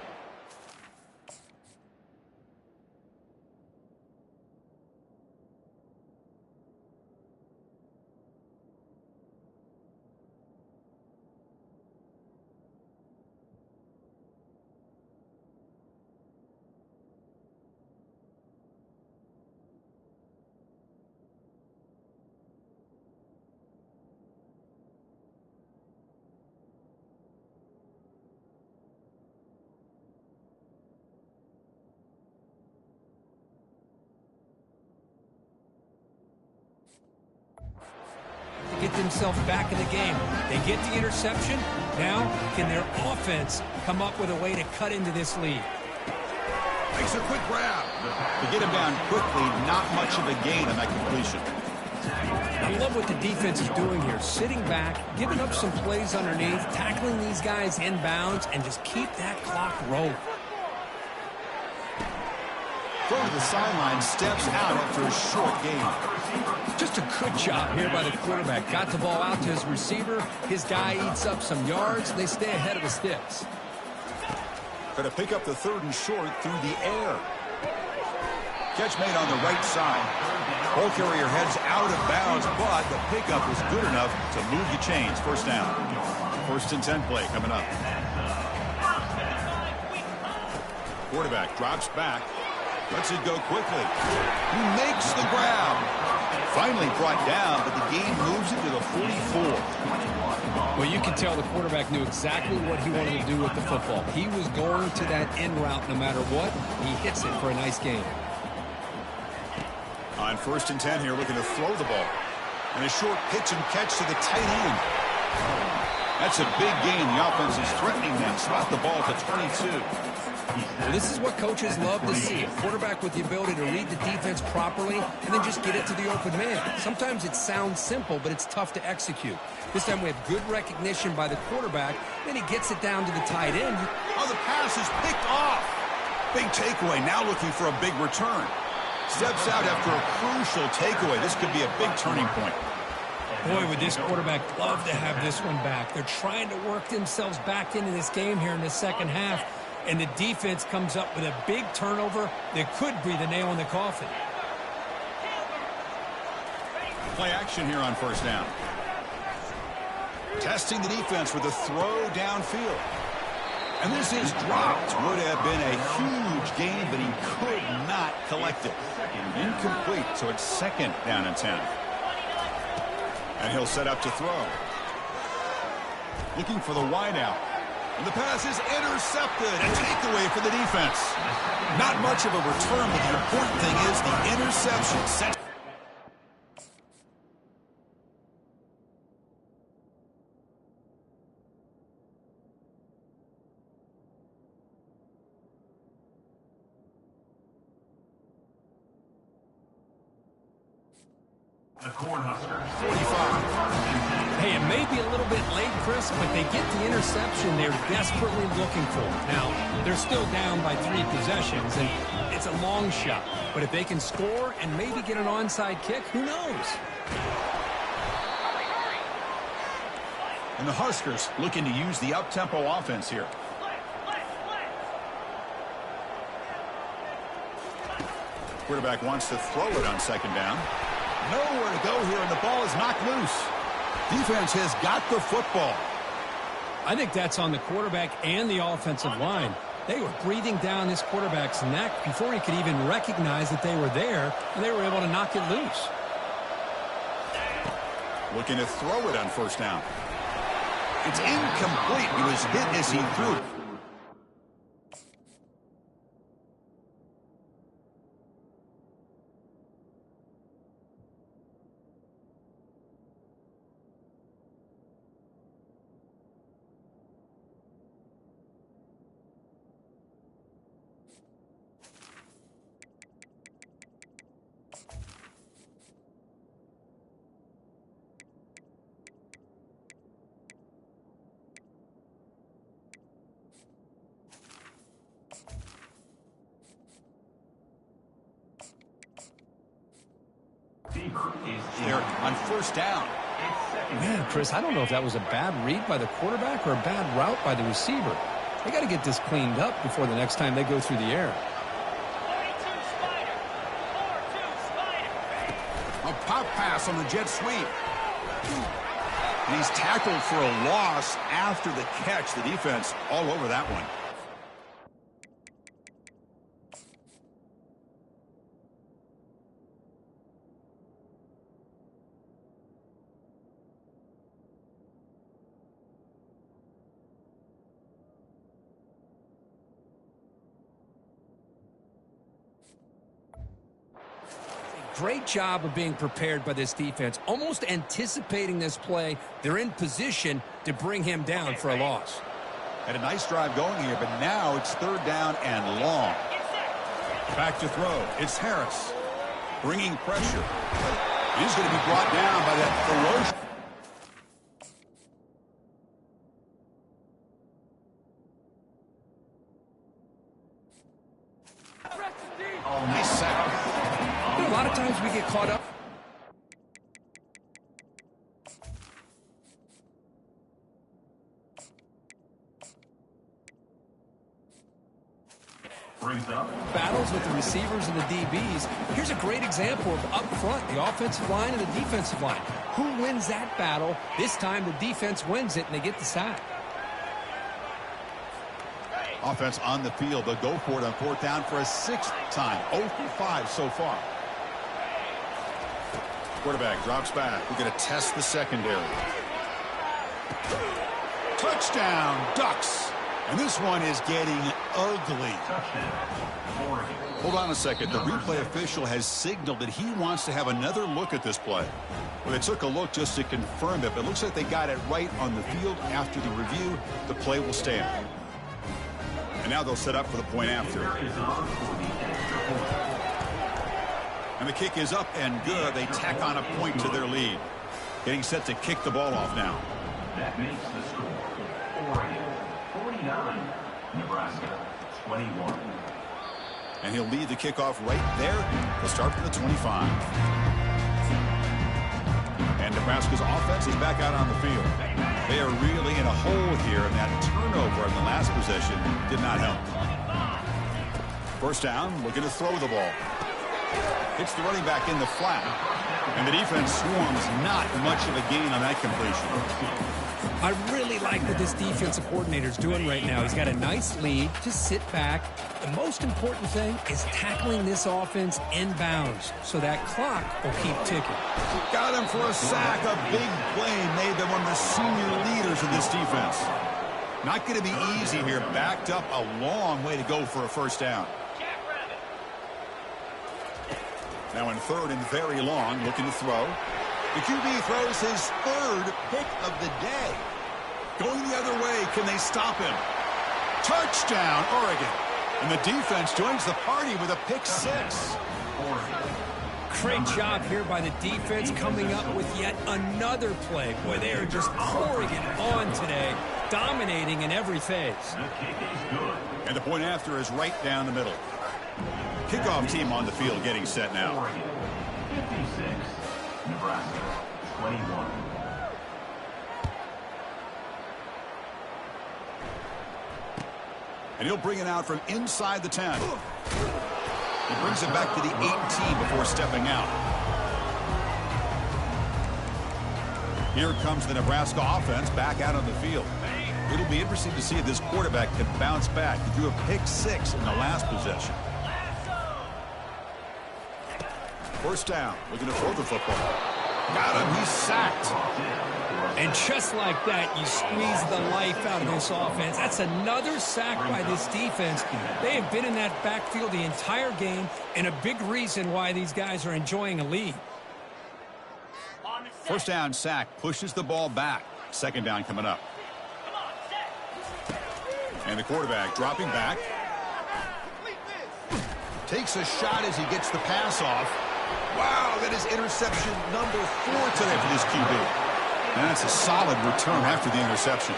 Get themselves back in the game. They get the interception. Now, can their offense come up with a way to cut into this lead? Makes a quick grab. To get him down quickly, not much of a gain on that completion. I love what the defense is doing here. Sitting back, giving up some plays underneath, tackling these guys inbounds, and just keep that clock rolling. Throw to the sideline, steps out after a short game. Just a good job here by the quarterback. Got the ball out to his receiver. His guy eats up some yards. They stay ahead of the sticks. Going to pick up the 3rd and short through the air. Catch made on the right side. Ball carrier heads out of bounds, but the pickup was good enough to move the chains. 1st down. 1st and 10 play coming up. Quarterback drops back. Lets it go quickly. He makes the grab. Finally brought down, but the game moves it to the 44. Well, you can tell the quarterback knew exactly what he wanted to do with the football. He was going to that in route no matter what. He hits it for a nice gain. On 1st and 10 here, looking to throw the ball. And a short pitch and catch to the tight end. That's a big gain. The offense is threatening them. Spot the ball to 22. Well, this is what coaches love to see. A quarterback with the ability to read the defense properly and then just get it to the open man. Sometimes it sounds simple, but it's tough to execute. This time we have good recognition by the quarterback, then he gets it down to the tight end. Oh, the pass is picked off. Big takeaway, now looking for a big return. Steps out after a crucial takeaway. This could be a big turning point. Boy, would this quarterback love to have this one back. They're trying to work themselves back into this game here in the second half. and the defense comes up with a big turnover that could be the nail in the coffin. Play action here on first down. Testing the defense with a throw downfield. And this is dropped. Would have been a huge gain, but he could not collect it. Incomplete, so it's second down and 10. And he'll set up to throw. Looking for the wideout. And the pass is intercepted. A takeaway for the defense. Not much of a return, but the important thing is the interception set. The Cornhuskers. 45. Hey, it may be a little bit late, Chris, but they get the interception they're desperately looking for. Now, they're still down by 3 possessions, and it's a long shot. But if they can score and maybe get an onside kick, who knows? And the Huskers looking to use the up-tempo offense here. Quarterback wants to throw it on second down. Nowhere to go here, and the ball is knocked loose. Defense has got the football. I think that's on the quarterback and the offensive line. They were breathing down this quarterback's neck before he could even recognize that they were there, and they were able to knock it loose. Looking to throw it on first down. It's incomplete. He was hit as he threw. There on first down. Man, Chris, I don't know if that was a bad read by the quarterback or a bad route by the receiver. They got to get this cleaned up before the next time they go through the air. A pop pass on the jet sweep. And he's tackled for a loss after the catch. The defense all over that one. Great job of being prepared by this defense, almost anticipating this play. They're in position to bring him down for a loss. Had a nice drive going here, but now it's third down and long. Back to throw. It's Harris bringing pressure. He's going to be brought down by that ferocious. Nice sack. A lot of times we get caught up. Brings up. Battles with the receivers and the DBs. Here's a great example of up front, the offensive line and the defensive line. Who wins that battle? This time the defense wins it and they get the sack. Offense on the field. They'll go for it on fourth down for a 6th time. 0 for 5 so far. Quarterback drops back. We're going to test the secondary. Touchdown, Ducks. And this one is getting ugly. Hold on a second. The replay official has signaled that he wants to have another look at this play. Well, they took a look just to confirm it, but it looks like they got it right on the field. After the review, the play will stand. And now they'll set up for the point after. And the kick is up and good. They tack on a point to their lead. Getting set to kick the ball off now. That makes the score Oregon 49, Nebraska 21. And he'll lead the kickoff right there. They'll start from the 25. And Nebraska's offense is back out on the field. They are really in a hole here, and that turnover in the last possession did not help. First down, looking to throw the ball. Hits the running back in the flat. And the defense swarms, not much of a gain on that completion. I really like what this defensive coordinator is doing right now. He's got a nice lead. Just sit back. The most important thing is tackling this offense inbounds so that clock will keep ticking. Got him for a sack. A big play made them one of the senior leaders of this defense. Not going to be easy here. Backed up a long way to go for a first down. Now in third and very long, looking to throw. The QB throws his third pick of the day. Going the other way, can they stop him? Touchdown, Oregon. And the defense joins the party with a pick six. Great job here by the defense coming up with yet another play. Boy, they are just pouring it on today, dominating in every phase. And the point after is right down the middle. Kickoff team on the field getting set now. Oregon 56, Nebraska 21. And he'll bring it out from inside the 10. He brings it back to the 18 before stepping out. Here comes the Nebraska offense back out on the field. It'll be interesting to see if this quarterback can bounce back. He threw a pick six in the last possession. First down, looking to throw the football. Got him, he's sacked. And just like that, you squeeze the life out of this offense. That's another sack by this defense. They have been in that backfield the entire game, and a big reason why these guys are enjoying a lead. First down sack, pushes the ball back. Second down coming up. And the quarterback dropping back. Takes a shot as he gets the pass off. Wow, that is interception number 4 today for this QB. And that's a solid return after the interception.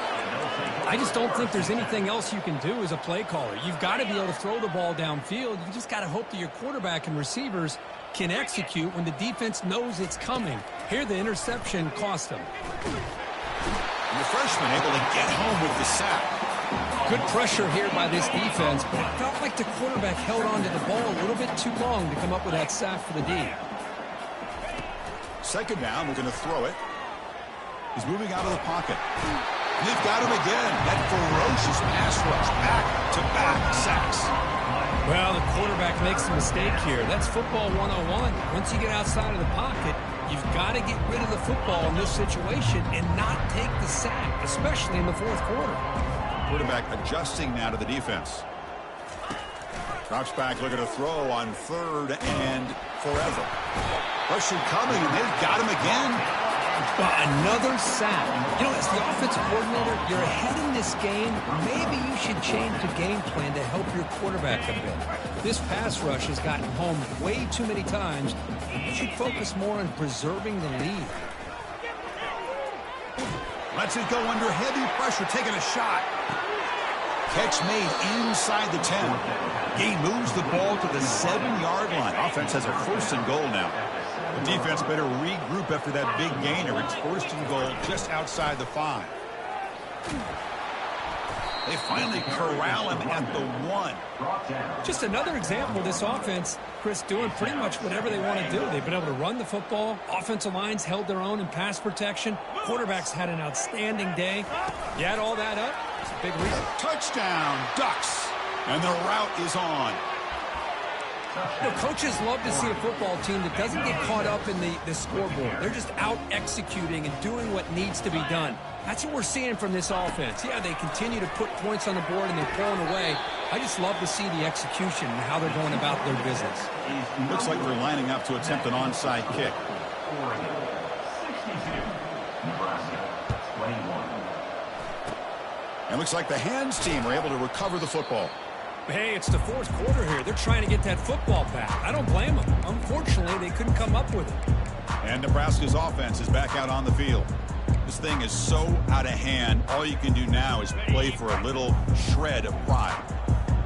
I just don't think there's anything else you can do as a play caller. You've got to be able to throw the ball downfield. You just got to hope that your quarterback and receivers can execute when the defense knows it's coming. Here, the interception cost them. And the freshman able to get home with the sack. Good pressure here by this defense, but it felt like the quarterback held on to the ball a little bit too long to come up with that sack for the D. Second down, we're going to throw it. He's moving out of the pocket. And they've got him again. That ferocious pass rush. Back-to-back sacks. Well, the quarterback makes a mistake here. That's football 101. Once you get outside of the pocket, you've got to get rid of the football in this situation and not take the sack, especially in the fourth quarter. Quarterback adjusting now to the defense. Drops back, looking to throw on third and forever. Pressure coming, and they've got him again. Another sack. You know, as the offensive coordinator, you're ahead in this game. Maybe you should change the game plan to help your quarterback a bit. This pass rush has gotten home way too many times. You should focus more on preserving the lead. Lets it go under heavy pressure, taking a shot. Catch made inside the 10. Gain moves the ball to the 7-yard line. Offense has a first and goal now. The defense better regroup after that big gainer. It's first and goal just outside the 5. They finally corral him at the 1. Just another example of this offense, Chris, doing pretty much whatever they want to do. They've been able to run the football. Offensive lines held their own in pass protection. Quarterbacks had an outstanding day. You add all that up, it's a big reason. Touchdown, Ducks. And the route is on. You know, coaches love to see a football team that doesn't get caught up in the scoreboard. They're just out executing and doing what needs to be done. That's what we're seeing from this offense. Yeah, they continue to put points on the board and they're pulling away. I just love to see the execution and how they're going about their business. Looks like they're lining up to attempt an onside kick. Oregon 62, Nebraska 21. And looks like the hands team are able to recover the football. Hey, it's the fourth quarter here. They're trying to get that football back. I don't blame them. Unfortunately, they couldn't come up with it. And Nebraska's offense is back out on the field. This thing is so out of hand. All you can do now is play for a little shred of pride.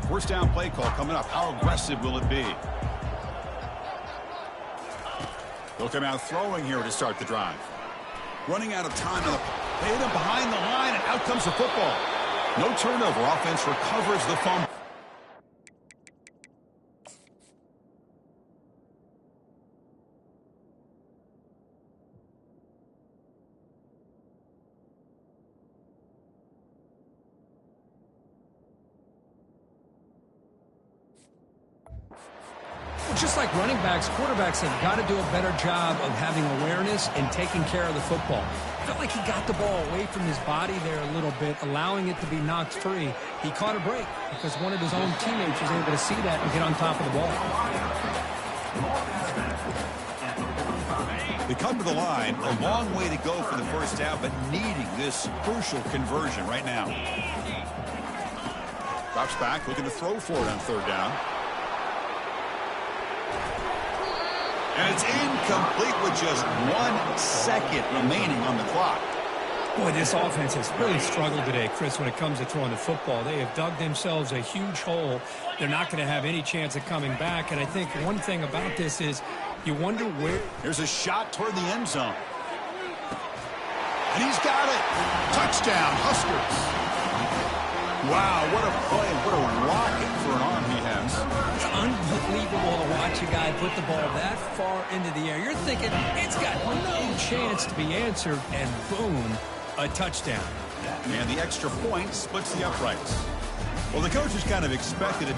First down play call coming up. How aggressive will it be? They'll come out throwing here to start the drive. Running out of time on the They hit him behind the line, and out comes the football. No turnover. Offense recovers the fumble. Just like running backs, quarterbacks have got to do a better job of having awareness and taking care of the football. I felt like he got the ball away from his body there a little bit, allowing it to be knocked free. He caught a break because one of his own teammates was able to see that and get on top of the ball. They come to the line, a long way to go for the first half, but needing this crucial conversion right now. Drops back, looking to throw for it on third down. And it's incomplete with just 1 second remaining on the clock. Boy, this offense has really struggled today, Chris, when it comes to throwing the football. They have dug themselves a huge hole. They're not going to have any chance of coming back. And I think one thing about this is you wonder where. Here's a shot toward the end zone. And he's got it. Touchdown, Huskers. Wow, what a play. What a rocket for an arm he has. It's unbelievable to watch a guy put the ball that far into the air. You're thinking it's got no chance to be answered, and boom, a touchdown. And the extra point splits the uprights. Well, the coaches kind of expected it.